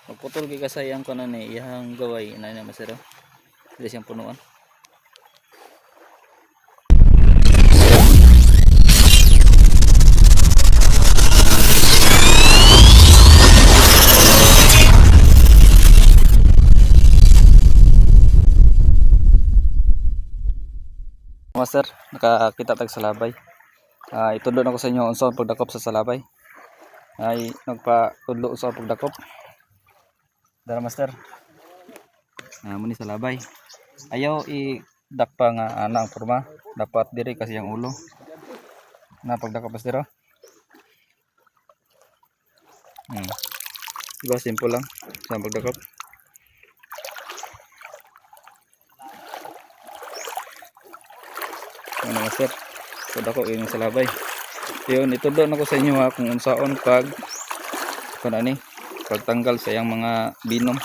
Magputol kay kasayang ko na ni iyang gaway na na masero. Dili siyang punuan. Master, nakakita tag salabay. Itudlo na ko sa inyo unsa ang pagdakop sa salabay. Ay nagpa-tudlo sa pagdakop. Dara master. Muni salabay. Ayaw dakpa nga ana ang forma. Dapat diri kasi ang ulo. Na pagdakop master. Diba simple lang sa pagdakop. Ano master, so dako yung salabay. Yun, itudlo na ko sa inyo kung unsaon pagtanggal sa yang mga binom.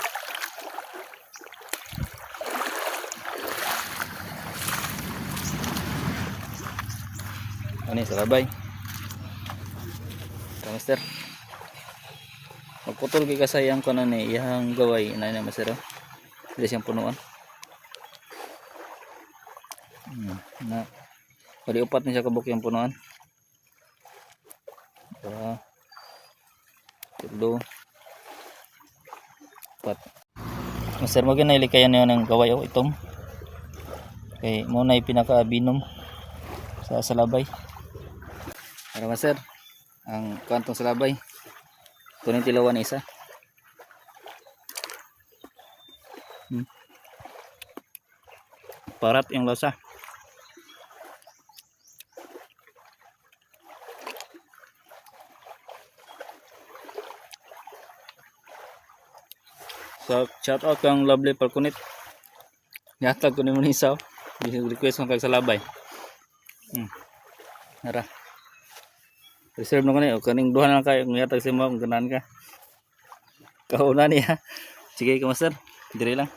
Ano salabay. So master, magputol kay kasayang ko na ni iyang gaway na na master. Dili siyang punuan. Na pwede upat na siya kabuk yung punuan. Tulo upat. Master mo ginalikayan niyo ng gaway o itom. Okay, muna pinaka binom sa salabay. Para master, ang kantong salabay. Kunin tilawan isa. Parat yung lasa. So, shout out kang Lovely Palkunit. Yatag ko ni mo nisaw. Request mo kag salabay. Nara. Reserve na ko ni. O kaning duha na kayo. Kung yatag si mo, kung ganahan ka. Kauna niya. Sige ka master. Dire lang.